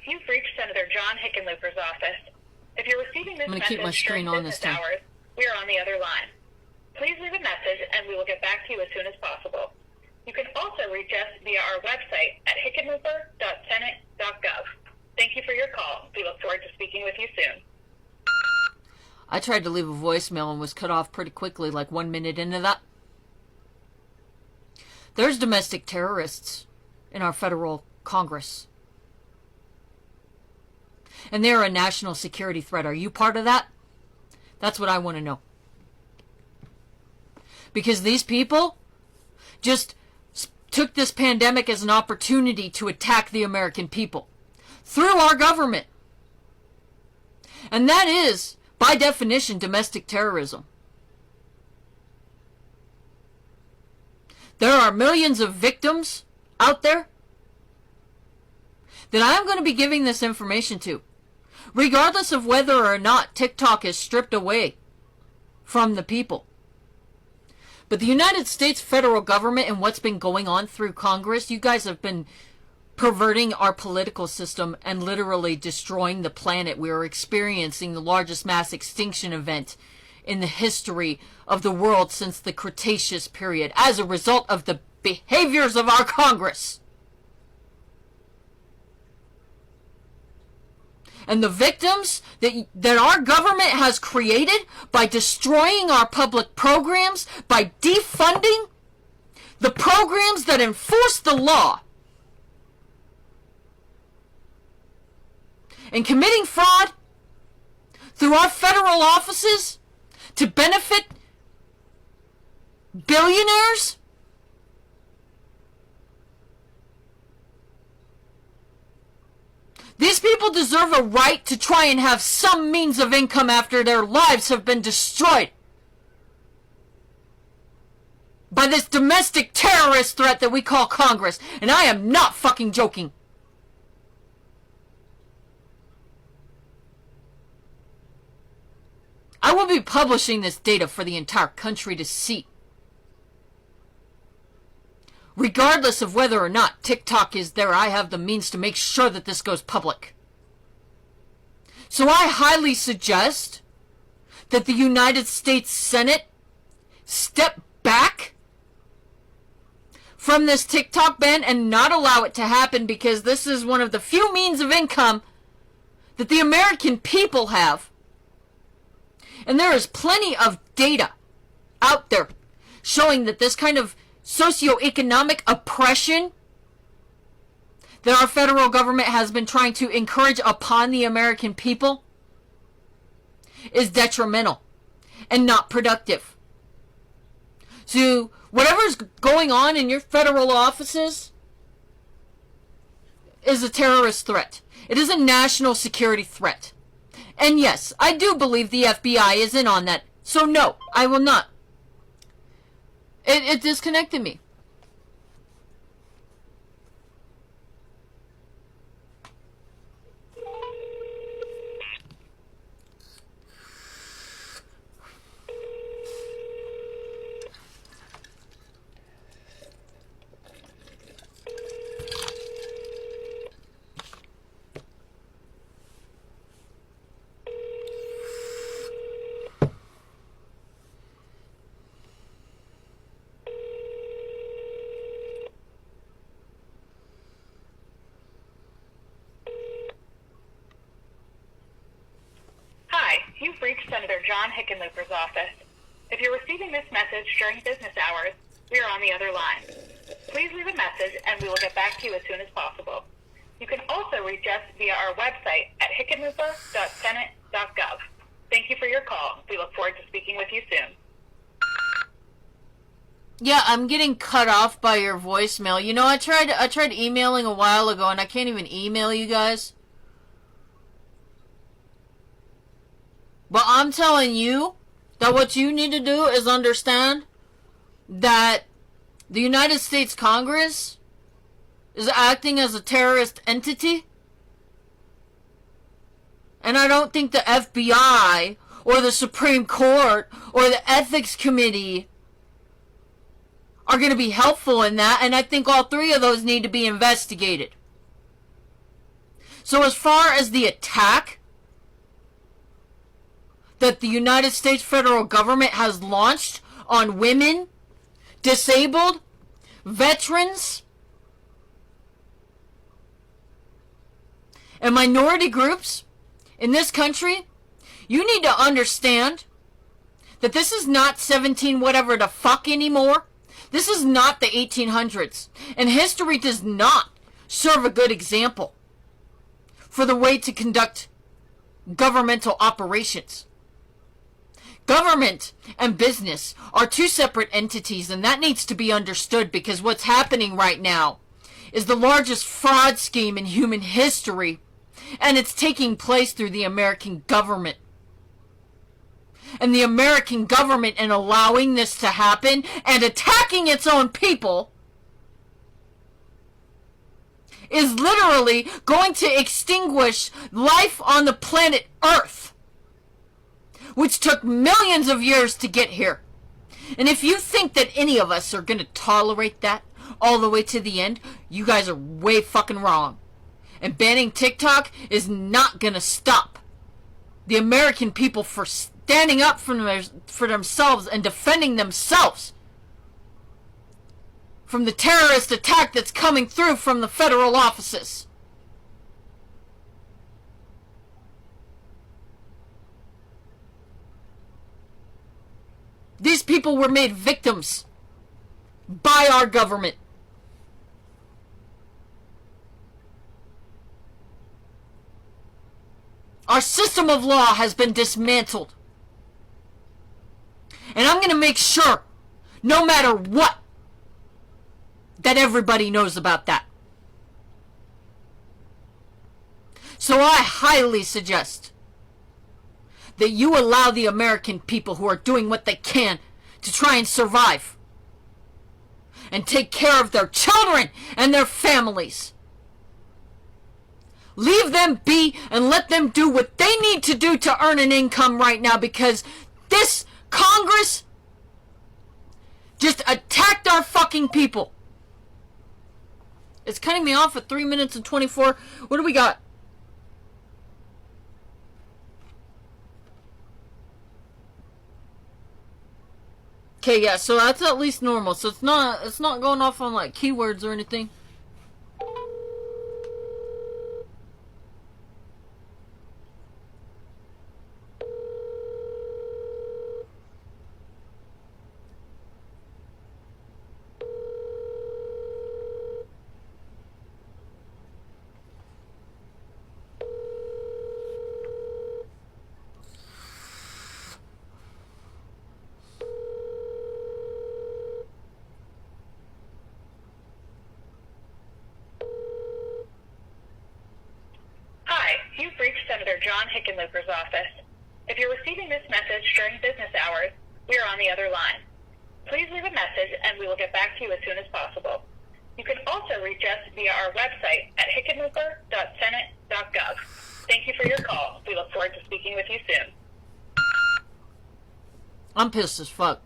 you've reached Senator John Hickenlooper's office. If you're receiving this message keep my screen during on this business time. hours, we are on the other line. Please leave a message and we will get back to you as soon as possible. You can also reach us via our website at hickenlooper.senate.gov. Thank you for your call. We look forward to speaking with you soon. I tried to leave a voicemail and was cut off pretty quickly, like 1 minute into that. There's domestic terrorists in our federal Congress. And they're a national security threat. Are you part of that? That's what I want to know. Because these people just took this pandemic as an opportunity to attack the American people through our government. And that is, by definition, domestic terrorism. There are millions of victims out there that I'm going to be giving this information to, regardless of whether or not TikTok is stripped away from the people. But the United States federal government and what's been going on through Congress, you guys have been perverting our political system and literally destroying the planet. We are experiencing the largest mass extinction event in the history of the world since the Cretaceous period as a result of the behaviors of our Congress. And the victims that our government has created by destroying our public programs, by defunding the programs that enforce the law, and committing fraud through our federal offices to benefit billionaires. These people deserve a right to try and have some means of income after their lives have been destroyed by this domestic terrorist threat that we call Congress. And I am not fucking joking. I will be publishing this data for the entire country to see. Regardless of whether or not TikTok is there, I have the means to make sure that this goes public. So I highly suggest that the United States Senate step back from this TikTok ban and not allow it to happen, because this is one of the few means of income that the American people have. And there is plenty of data out there showing that this kind of socioeconomic oppression that our federal government has been trying to encourage upon the American people is detrimental and not productive. So whatever's going on in your federal offices is a terrorist threat. It is a national security threat. And yes, I do believe the FBI is in on that. So no, I will not. It disconnected me. You've reached Senator John Hickenlooper's office. If you're receiving this message during business hours, we are on the other line. Please leave a message and we will get back to you as soon as possible. You can also reach us via our website at hickenlooper.senate.gov. Thank you for your call. We look forward to speaking with you soon. Yeah, I'm getting cut off by your voicemail. You know, I tried emailing a while ago and I can't even email you guys. But I'm telling you that what you need to do is understand that the United States Congress is acting as a terrorist entity. And I don't think the FBI or the Supreme Court or the Ethics Committee are going to be helpful in that. And I think all three of those need to be investigated. So as far as the attack that the United States federal government has launched on women, disabled, veterans, and minority groups in this country, you need to understand that this is not 17 whatever the fuck anymore. This is not the 1800s. And history does not serve a good example for the way to conduct governmental operations. Government and business are two separate entities, and that needs to be understood, because what's happening right now is the largest fraud scheme in human history, and it's taking place through the American government. And the American government, in allowing this to happen and attacking its own people, is literally going to extinguish life on the planet Earth, which took millions of years to get here. And if you think that any of us are going to tolerate that all the way to the end, you guys are way fucking wrong. And banning TikTok is not going to stop the American people for standing up for themselves and defending themselves from the terrorist attack that's coming through from the federal offices. These people were made victims by our government. Our system of law has been dismantled. And I'm going to make sure, no matter what, that everybody knows about that. So I highly suggest that you allow the American people who are doing what they can to try and survive and take care of their children and their families. Leave them be and let them do what they need to do to earn an income right now, because this Congress just attacked our fucking people. It's cutting me off at 3 minutes and 24. What do we got? Okay, yeah, so that's at least normal. So it's not going off on like keywords or anything. You've reached Senator John Hickenlooper's office. If you're receiving this message during business hours, we are on the other line. Please leave a message and we will get back to you as soon as possible. You can also reach us via our website at hickenlooper.senate.gov. Thank you for your call. We look forward to speaking with you soon. I'm pissed as fuck.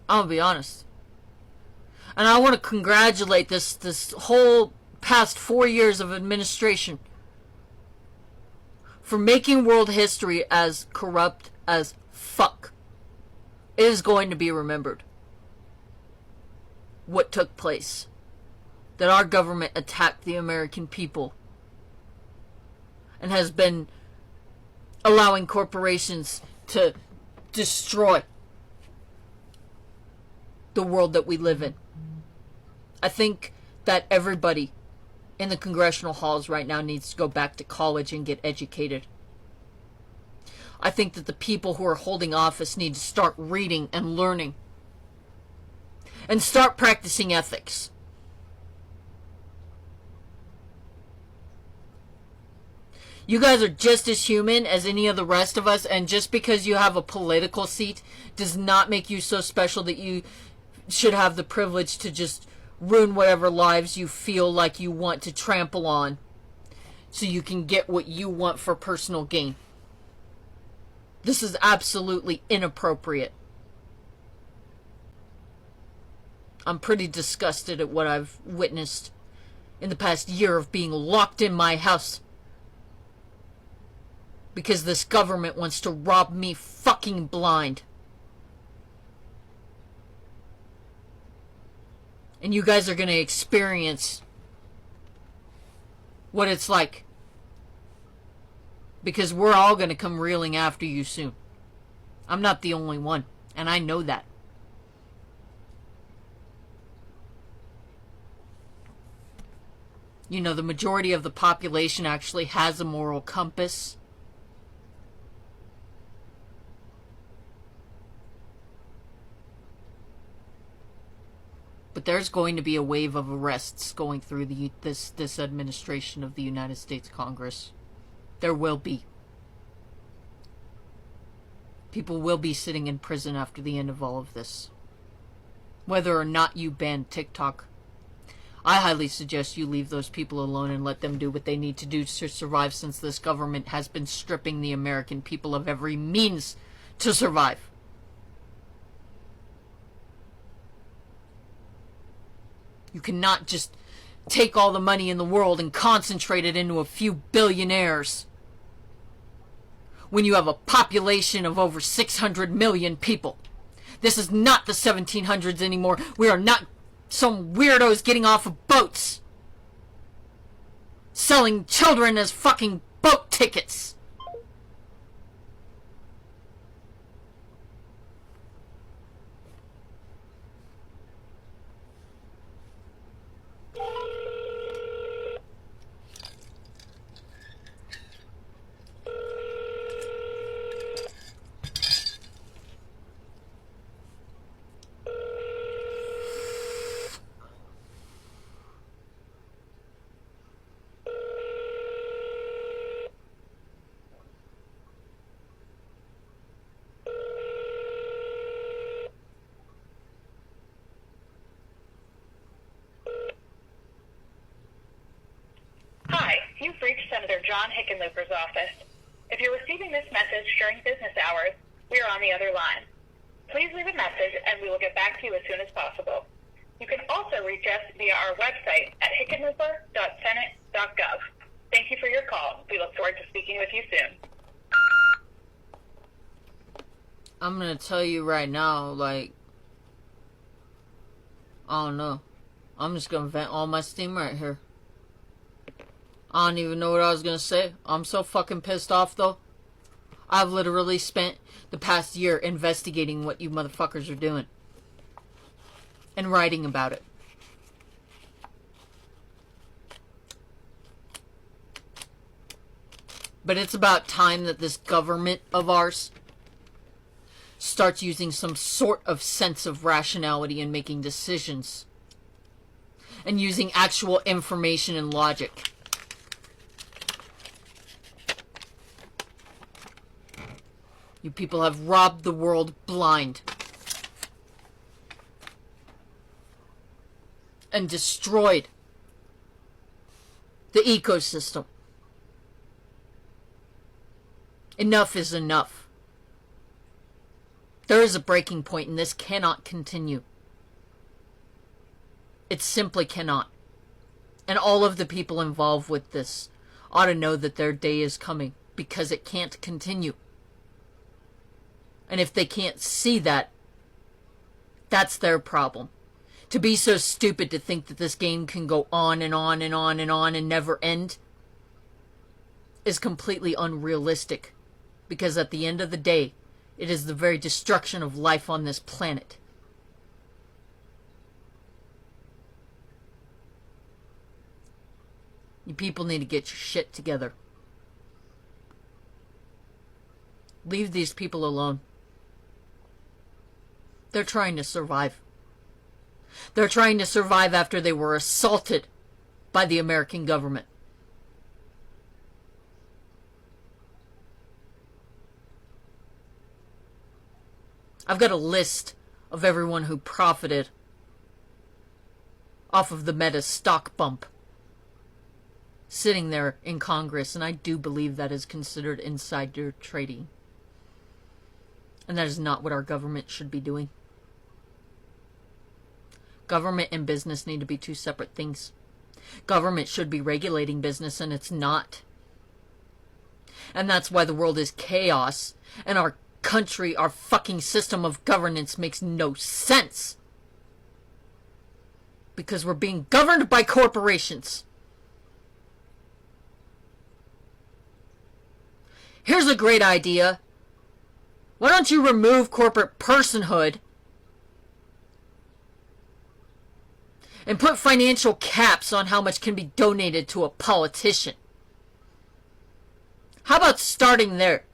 I'm gonna be honest. And I want to congratulate this whole past 4 years of administration for making world history as corrupt as fuck. It is going to be remembered what took place. That our government attacked the American people and has been allowing corporations to destroy the world that we live in. I think that everybody in the congressional halls right now needs to go back to college and get educated. I think that the people who are holding office need to start reading and learning and start practicing ethics. You guys are just as human as any of the rest of us, and just because you have a political seat does not make you so special that you should have the privilege to just ruin whatever lives you feel like you want to trample on so you can get what you want for personal gain. This is absolutely inappropriate. I'm pretty disgusted at what I've witnessed in the past year of being locked in my house because this government wants to rob me fucking blind. And you guys are going to experience what it's like. Because we're all going to come reeling after you soon. I'm not the only one, and I know that. You know, the majority of the population actually has a moral compass. But there's going to be a wave of arrests going through this administration of the United States Congress. There will be. People will be sitting in prison after the end of all of this. Whether or not you ban TikTok, I highly suggest you leave those people alone and let them do what they need to do to survive, since this government has been stripping the American people of every means to survive. You cannot just take all the money in the world and concentrate it into a few billionaires when you have a population of over 600 million people. This is not the 1700s anymore. We are not some weirdos getting off of boats selling children as fucking boat tickets. You've reached Senator John Hickenlooper's office. If you're receiving this message during business hours, we are on the other line. Please leave a message and we will get back to you as soon as possible. You can also reach us via our website at hickenlooper.senate.gov. Thank you for your call. We look forward to speaking with you soon. I'm gonna tell you right now, like, I don't know. I'm just gonna vent all my steam right here. I don't even know what I was gonna say. I'm so fucking pissed off, though. I've literally spent the past year investigating what you motherfuckers are doing. And writing about it. But it's about time that this government of ours starts using some sort of sense of rationality in making decisions. And using actual information and logic. You people have robbed the world blind. And destroyed the ecosystem. Enough is enough. There is a breaking point, and this cannot continue. It simply cannot. And all of the people involved with this ought to know that their day is coming, because it can't continue. And if they can't see that, that's their problem. To be so stupid to think that this game can go on and on and on and on and never end is completely unrealistic. Because at the end of the day, it is the very destruction of life on this planet. You people need to get your shit together. Leave these people alone. They're trying to survive. They're trying to survive after they were assaulted by the American government. I've got a list of everyone who profited off of the Meta stock bump sitting there in Congress, and I do believe that is considered insider trading. And that is not what our government should be doing. Government and business need to be two separate things. Government should be regulating business, and it's not. And that's why the world is chaos. And our country, our fucking system of governance makes no sense. Because we're being governed by corporations. Here's a great idea. Why don't you remove corporate personhood and put financial caps on how much can be donated to a politician? How about starting there?